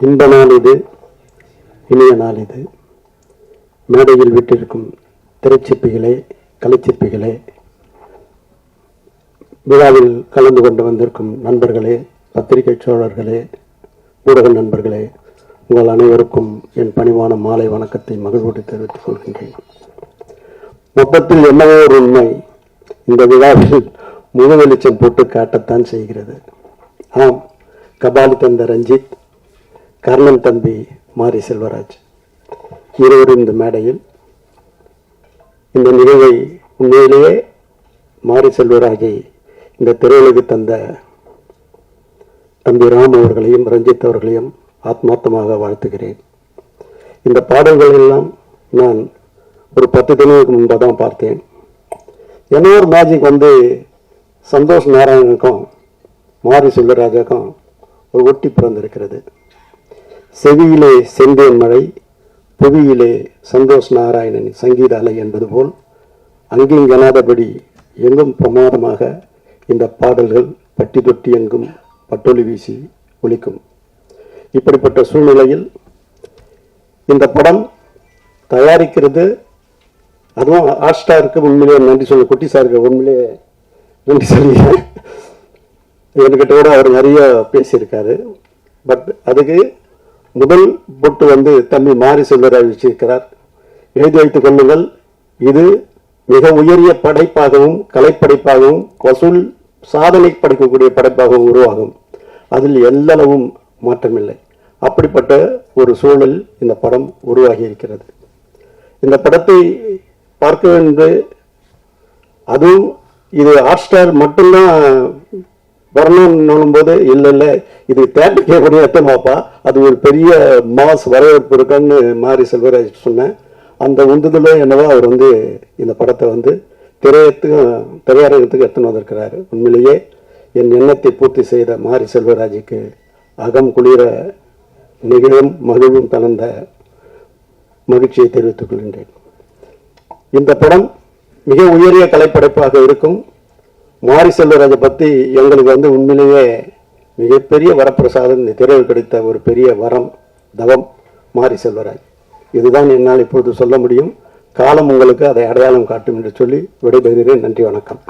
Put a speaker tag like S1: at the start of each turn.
S1: இன்ப நாள் இது, இனிய நாள் இது. மேடையில் விட்டிருக்கும் திரைச்சிற்பிகளே, கலைச்சிற்பிகளே, விழாவில் கலந்து கொண்டு வந்திருக்கும் நண்பர்களே, பத்திரிகை சோழர்களே, ஊடக நண்பர்களே, உங்கள் அனைவருக்கும் என் பணிவான மாலை வணக்கத்தை மகிழ்வோடு தெரிவித்துக் கொள்கின்றேன். மொத்தத்தில் என்னவோ ஒரு உண்மை இந்த விழாவில் முழு வெளிச்சம் போட்டு காட்டத்தான் செய்கிறது. ஆம், கபாலி தந்த ரஞ்சித், கர்ணன் தம்பி மாரி செல்வராஜ் இருவரும் இந்த மேடையில். இந்த நிகழ்வை உண்மையிலேயே மாரி செல்வராஜை இந்த திரையுலகு தந்த தம்பி ராம் அவர்களையும் ரஞ்சித் அவர்களையும் ஆத்மார்த்தமாக வாழ்த்துகிறேன். இந்த பாடல்கள் எல்லாம் நான் ஒரு 10 தினங்களுக்கு முன்பு தான் பார்த்தேன். என்ன ஒரு மேஜிக் சந்தோஷ் நாராயணனுக்கும் மாரி செல்வராஜுக்கும் ஒரு ஒட்டி பிறந்திருக்கிறது. செவியிலே செந்தேன் மழை, புவியிலே சந்தோஷ் நாராயணனின் சங்கீத அலை என்பது போல் அங்கிங்கனாதபடி எங்கும் பிரமாதமாக இந்த பாடல்கள் பட்டி தொட்டி எங்கும் பட்டொலி வீசி ஒலிக்கும். இப்படிப்பட்ட சூழ்நிலையில் இந்த படம் தயாரிக்கிறது, அதுவும் ஹாட்ஸ்டாருக்கு உண்மையிலே நன்றி சொல்ல, குட்டி சாருக்கு உண்மையிலே நன்றி சொல்லி என்கிட்ட கூட அவர் நிறைய பேசியிருக்காரு. பட் அதுக்கு முதல் பொட்டு தம்பி மாரி செல்வராஜ் வச்சிருக்கிறார். எழுதி வைத்துக் கொள்ளுங்கள், இது மிக உயரிய படைப்பாகவும் கலைப்படைப்பாகவும் வசூல் சாதனை படைக்கக்கூடிய படைப்பாகவும் உருவாகும். அதில் எல்லளவும் மாற்றமில்லை. அப்படிப்பட்ட ஒரு சூழல் இந்த படம் உருவாகி இருக்கிறது. இந்த படத்தை பார்க்க வேண்டும், அதுவும் இது ஹாட்ஸ்டார் மட்டும்தான் வரணும்னு போது இல்லை இது தேட்டருக்கே கூட எத்தமாப்பா, அது ஒரு பெரிய மாஸ் வரவேற்பு இருக்குன்னு மாரி செல்வராஜ் சொன்னேன். அந்த உந்துதல என்னவோ அவர் இந்த படத்தை திரையரங்கத்துக்கு எடுத்துன்னு வந்திருக்கிறாரு. உண்மையிலேயே என் எண்ணத்தை பூர்த்தி செய்த மாரி செல்வராஜுக்கு அகம் குளிர நிகழும் மகிழும் கலந்த மகிழ்ச்சியை தெரிவித்துக் கொள்கின்றேன். இந்த படம் மிக உயரிய கலைப்படைப்பாக இருக்கும். மாரி செல்வராஜை பற்றி எங்களுக்கு உண்மையிலேயே மிகப்பெரிய வரப்பிரசாதம், இந்த திரையில் கிடைத்த ஒரு பெரிய வரம், தவம் மாரி செல்வராஜ். இதுதான் என்னால் இப்பொழுது சொல்ல முடியும். காலம் உங்களுக்கு அதை அடையாளம் காட்டும் என்று சொல்லி விடைபெறுகிறேன். நன்றி, வணக்கம்.